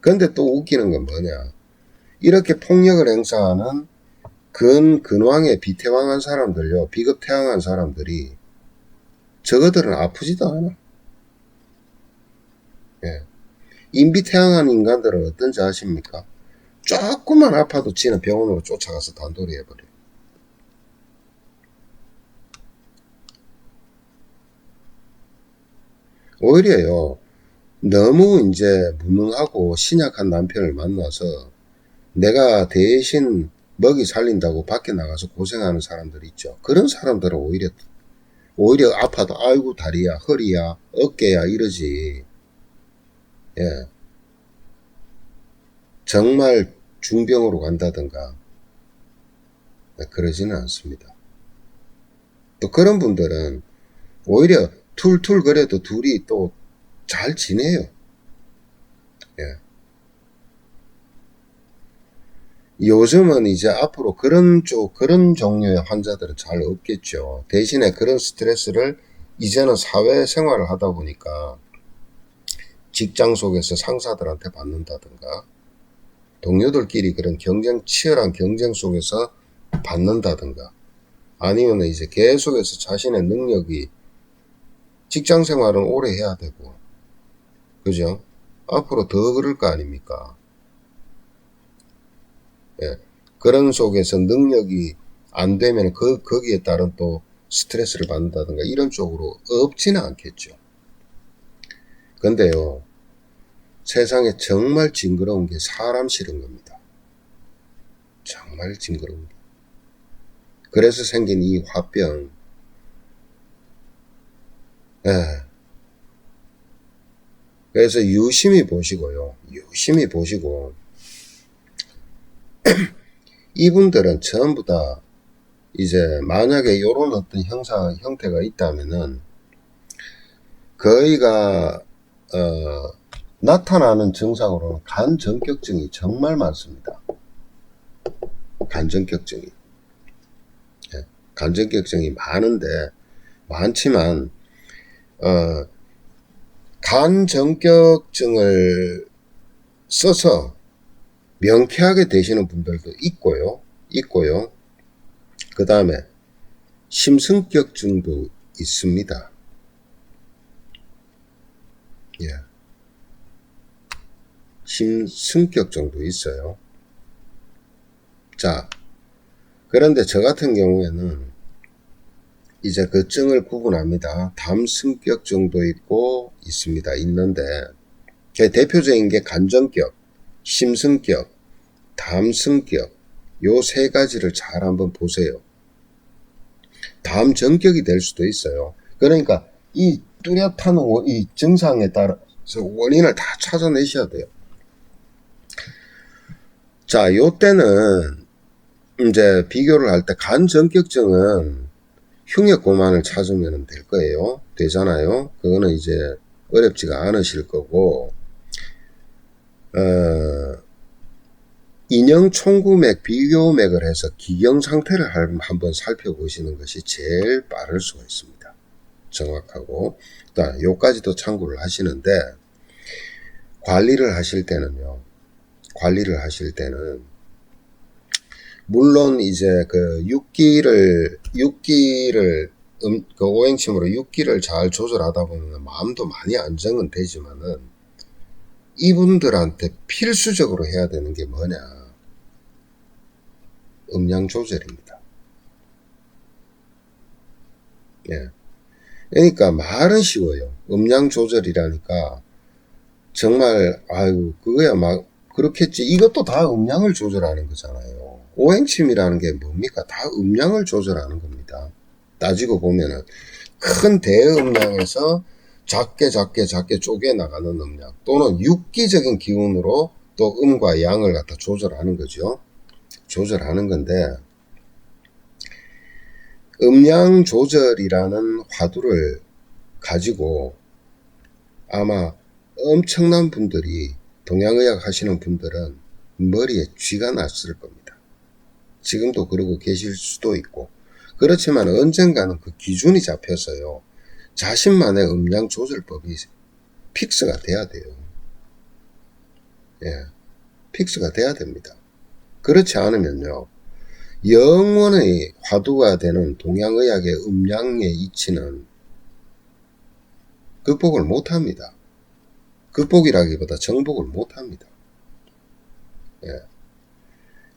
근데 또 웃기는 건 뭐냐. 이렇게 폭력을 행사하는 근왕에 비태왕한 사람들요, 비급태왕한 사람들이 저거들은 아프지도 않아. 예. 인비태왕한 인간들은 어떤지 아십니까? 조금만 아파도 지는 병원으로 쫓아가서 단돌이 해버려요. 오히려요, 너무 이제 무능하고 신약한 남편을 만나서 내가 대신 먹이 살린다고 밖에 나가서 고생하는 사람들 있죠. 그런 사람들은 오히려 아파도 아이고 다리야, 허리야, 어깨야 이러지. 예. 정말 중병으로 간다든가 그러지는 않습니다. 또 그런 분들은 오히려 툴툴 그래도 둘이 또 잘 지내요. 예. 요즘은 이제 앞으로 그런 종류의 환자들은 잘 없겠죠. 대신에 그런 스트레스를 이제는 사회생활을 하다 보니까 직장 속에서 상사들한테 받는다든가 동료들끼리 그런 치열한 경쟁 속에서 받는다든가 아니면 이제 계속해서 자신의 능력이 직장 생활은 오래 해야 되고 그죠? 앞으로 더 그럴 거 아닙니까? 예. 그런 속에서 능력이 안 되면 거기에 따른 또 스트레스를 받는다든가 이런 쪽으로 없지는 않겠죠. 근데요, 세상에 정말 징그러운 게 사람 싫은 겁니다. 정말 징그러운 게. 그래서 생긴 이 화병, 예. 그래서 유심히 보시고요. 유심히 보시고 이분들은 전부 다 이제 만약에 이런 어떤 형태가 있다면은 거의가 나타나는 증상으로는 간전격증이 정말 많습니다. 간전격증이. 예. 간전격증이 많지만 간전격증을 써서 명쾌하게 되시는 분들도 있고요. 그 다음에 심승격증도 있습니다. 예. 심승격증도 있어요. 자, 그런데 저 같은 경우에는 이제 그 증을 구분합니다. 담승격증도 있는데 대표적인 게 간전격, 심승격, 담승격 요 세 가지를 잘 한번 보세요. 담전격이 될 수도 있어요. 그러니까 이 뚜렷한 이 증상에 따라서 원인을 다 찾아내셔야 돼요. 자, 요때는 이제 비교를 할 때 간전격증은 흉액고만을 찾으면 될 거예요. 되잖아요. 그거는 이제 어렵지가 않으실 거고 인형총구맥 비교맥을 해서 기경 상태를 한번 살펴보시는 것이 제일 빠를 수가 있습니다. 정확하고 요까지도 참고를 하시는데 관리를 하실 때는 물론 이제 그 그 오행침으로 육기를 잘 조절하다 보면 마음도 많이 안정은 되지만은 이분들한테 필수적으로 해야 되는 게 뭐냐? 음양 조절입니다. 예. 그러니까 말은 쉬워요. 음양 조절이라니까 정말 아유 그거야 막 그렇겠지. 이것도 다 음양을 조절하는 거잖아요. 오행침이라는 게 뭡니까? 다 음양을 조절하는 겁니다. 따지고 보면은 큰 대음양에서 작게 쪼개 나가는 음양 또는 육기적인 기운으로 또 음과 양을 갖다 조절하는 거죠. 조절하는 건데 음양 조절이라는 화두를 가지고 아마 엄청난 분들이 동양의학 하시는 분들은 머리에 쥐가 났을 겁니다. 지금도 그러고 계실 수도 있고 그렇지만 언젠가는 그 기준이 잡혀서요 자신만의 음양 조절법이 픽스가 돼야 돼요. 예, 픽스가 돼야 됩니다. 그렇지 않으면요, 영원히 화두가 되는 동양의학의 음양의 이치는 극복을 못합니다. 극복이라기보다 정복을 못합니다. 예.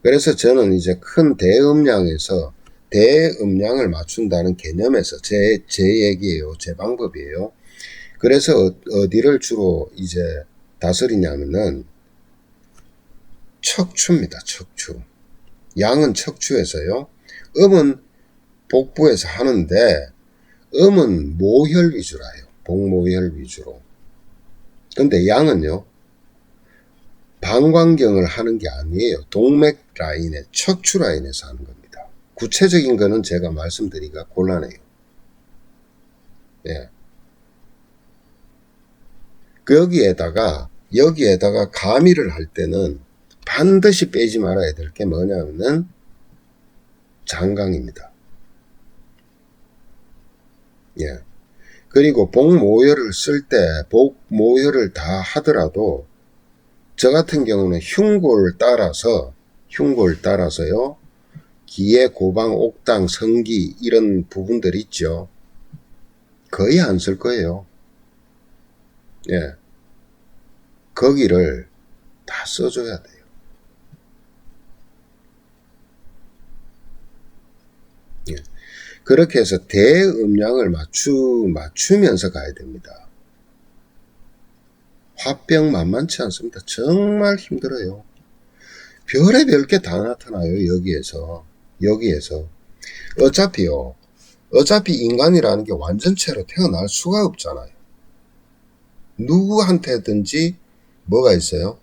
그래서 저는 이제 큰 대음량에서 대음량을 맞춘다는 개념에서 제 얘기예요. 제 방법이에요. 그래서 어디를 주로 이제 다스리냐면은 척추입니다. 척추. 양은 척추에서요. 음은 복부에서 하는데 음은 모혈 위주로 해요. 복모혈 위주로. 근데 양은요. 방광경을 하는 게 아니에요. 동맥 라인에, 척추 라인에서 하는 겁니다. 구체적인 거는 제가 말씀드리기가 곤란해요. 예. 여기에다가 가미를 할 때는 반드시 빼지 말아야 될 게 뭐냐면은 장강입니다. 예. 그리고 복모혈을 쓸 때 복모혈을 다 하더라도 저 같은 경우는 흉골 따라서요. 기에, 고방, 옥당, 성기 이런 부분들 있죠. 거의 안 쓸 거예요. 예. 거기를 다 써줘야 돼요. 예. 그렇게 해서 대음량을 맞추면서 가야 됩니다. 화병 만만치 않습니다. 정말 힘들어요. 별의별 게 다 나타나요. 여기에서. 어차피 인간이라는 게 완전체로 태어날 수가 없잖아요. 누구한테든지 뭐가 있어요?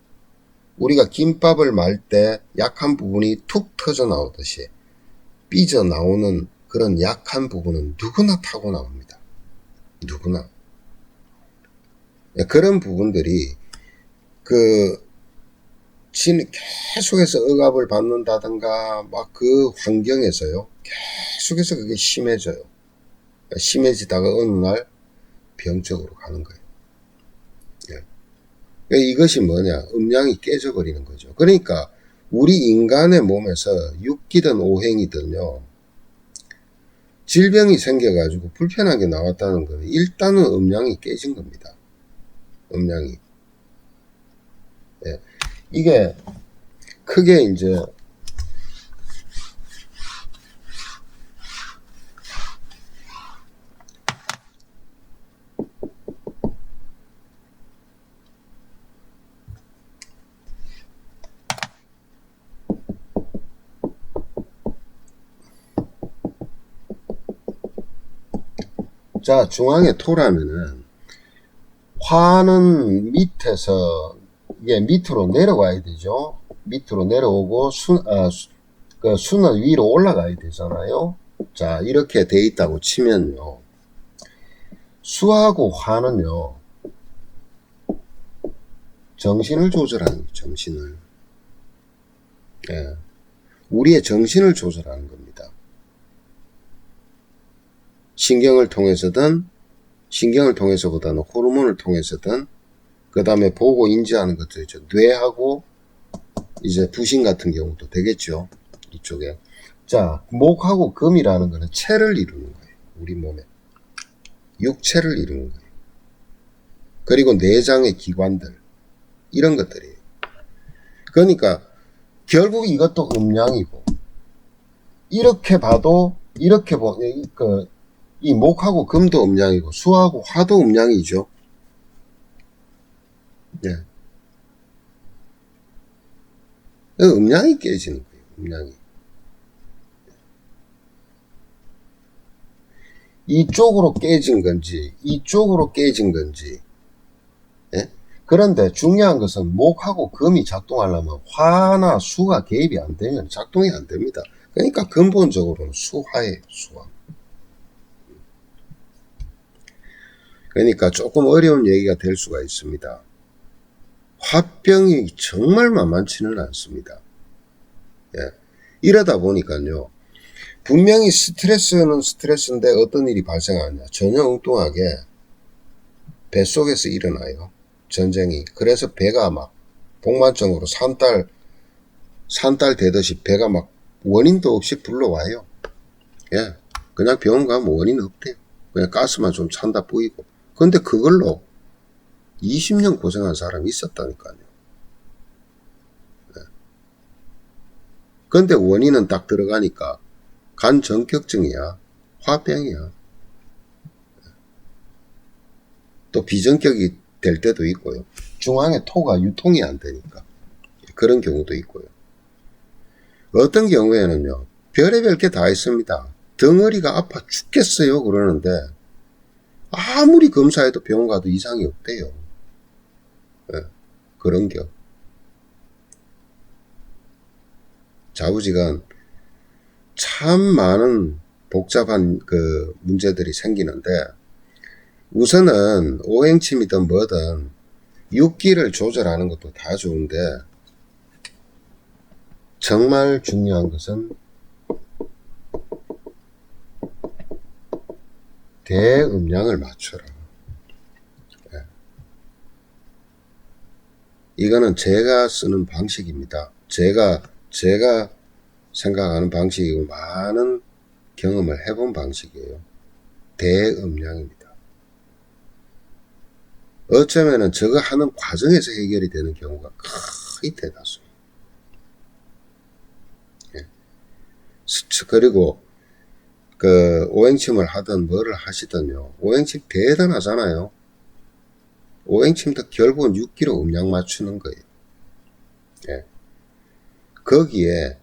우리가 김밥을 말 때 약한 부분이 툭 터져 나오듯이 삐져 나오는 그런 약한 부분은 누구나 타고 나옵니다. 누구나. 그런 부분들이 계속해서 억압을 받는다든가 막 그 환경에서요. 계속해서 그게 심해져요. 심해지다가 어느 날 병적으로 가는 거예요. 예. 이것이 뭐냐? 음양이 깨져버리는 거죠. 그러니까 우리 인간의 몸에서 육기든 오행이든요. 질병이 생겨가지고 불편하게 나왔다는 거는 일단은 음양이 깨진 겁니다. 음양이. 예. 이게 크게 이제 자, 중앙에 토라면은 화는 밑에서 이게 밑으로 내려와야 되죠. 밑으로 내려오고 순은 위로 올라가야 되잖아요. 자, 이렇게 돼 있다고 치면요. 수하고 화는요. 정신을 조절하는 거예요. 정신을. 예. 우리의 정신을 조절하는 겁니다. 신경을 통해서보다는 호르몬을 통해서든 그 다음에 보고 인지하는 것도 있죠. 뇌하고 이제 부신 같은 경우도 되겠죠. 이쪽에. 자, 목하고 금이라는 거는 체를 이루는 거예요. 우리 몸에. 육체를 이루는 거예요. 그리고 내장의 기관들. 이런 것들이에요. 그러니까 결국 이것도 음양이고 이렇게 봐도 이 목하고 금도 음양이고 수하고 화도 음양이죠. 예. 음양이 깨지는 거예요. 음양이. 이쪽으로 깨진 건지 예? 그런데 중요한 것은 목하고 금이 작동하려면 화나 수가 개입이 안 되면 작동이 안 됩니다. 그러니까 근본적으로는 수화예요. 수화. 그러니까 조금 어려운 얘기가 될 수가 있습니다. 화병이 정말 만만치는 않습니다. 예. 이러다 보니까요. 분명히 스트레스는 스트레스인데 어떤 일이 발생하냐. 전혀 엉뚱하게 뱃속에서 일어나요. 전쟁이. 그래서 배가 막 복만청으로 산딸 되듯이 배가 막 원인도 없이 불러와요. 예. 그냥 병원 가면 원인 없대요. 그냥 가스만 좀 찬다 보이고. 근데 그걸로 20년 고생한 사람이 있었다니까요. 예. 근데 원인은 딱 들어가니까 간 전격증이야. 화병이야. 또 비전격이 될 때도 있고요. 중앙에 토가 유통이 안 되니까. 그런 경우도 있고요. 어떤 경우에는요, 별의별 게 다 있습니다. 덩어리가 아파 죽겠어요 그러는데 아무리 검사해도 병원 가도 이상이 없대요. 네, 그런 겨. 좌우지간 참 많은 복잡한 그 문제들이 생기는데, 우선은 오행침이든 뭐든 육기를 조절하는 것도 다 좋은데 정말 중요한 것은 대음량을 맞춰라. 네. 이거는 제가 쓰는 방식입니다. 제가 생각하는 방식이고 많은 경험을 해본 방식이에요. 대음량입니다. 어쩌면은 저거 하는 과정에서 해결이 되는 경우가 거의 대다수. 예. 그리고 그 오행침을 하든 뭐를 하시든요, 오행침 대단하잖아요. 오행침도 결국은 6kg 음량 맞추는 거예요. 예. 거기에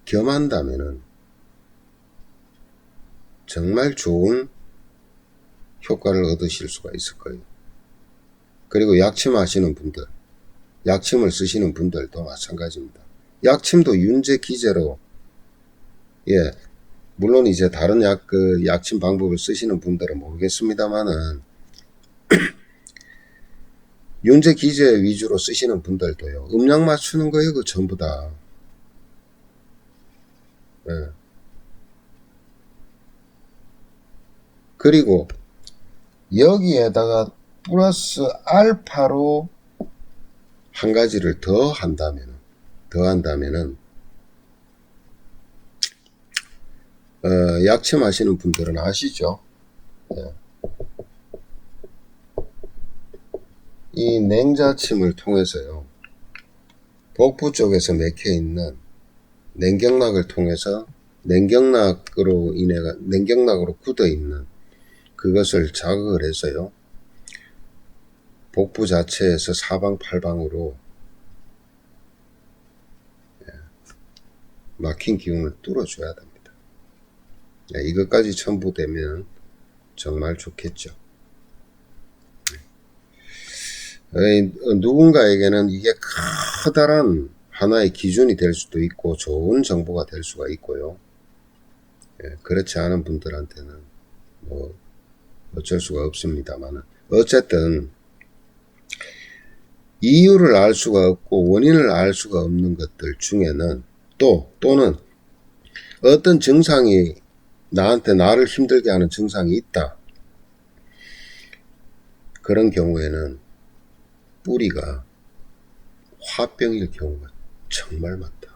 겸한다면은 정말 좋은 효과를 얻으실 수가 있을 거예요. 그리고 약침 하시는 분들, 약침을 쓰시는 분들도 마찬가지입니다. 약침도 윤제 기제로, 예, 물론 이제 다른 약침 방법을 쓰시는 분들은 모르겠습니다만은, 윤제 기제 위주로 쓰시는 분들도요, 음량 맞추는 거예요, 그 전부 다. 예. 그리고 여기에다가 플러스 알파로 한 가지를 더 한다면은 약침 하시는 분들은 아시죠? 예. 이 냉자침을 통해서요, 복부 쪽에서 맥혀 있는 냉경락을 통해서 냉경락으로 굳어 있는 그것을 자극을 해서요, 복부 자체에서 사방팔방으로 막힌 기운을 뚫어줘야 됩니다. 이것까지 첨부되면 정말 좋겠죠. 누군가에게는 이게 커다란 하나의 기준이 될 수도 있고 좋은 정보가 될 수가 있고요. 그렇지 않은 분들한테는 뭐 어쩔 수가 없습니다만, 어쨌든 이유를 알 수가 없고 원인을 알 수가 없는 것들 중에는 또는 어떤 증상이 나를 힘들게 하는 증상이 있다. 그런 경우에는 뿌리가 화병일 경우가 정말 많다.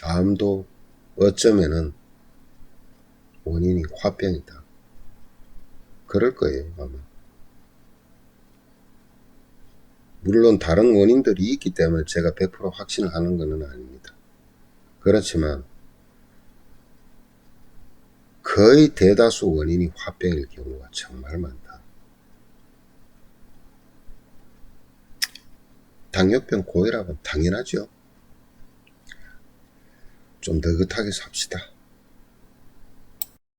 암도 어쩌면은 원인이 화병이다. 그럴 거예요, 아마. 물론 다른 원인들이 있기 때문에 제가 100% 확신을 하는 것은 아닙니다. 그렇지만 거의 대다수 원인이 화병일 경우가 정말 많다. 당뇨병, 고혈압은 당연하죠. 좀 느긋하게 삽시다.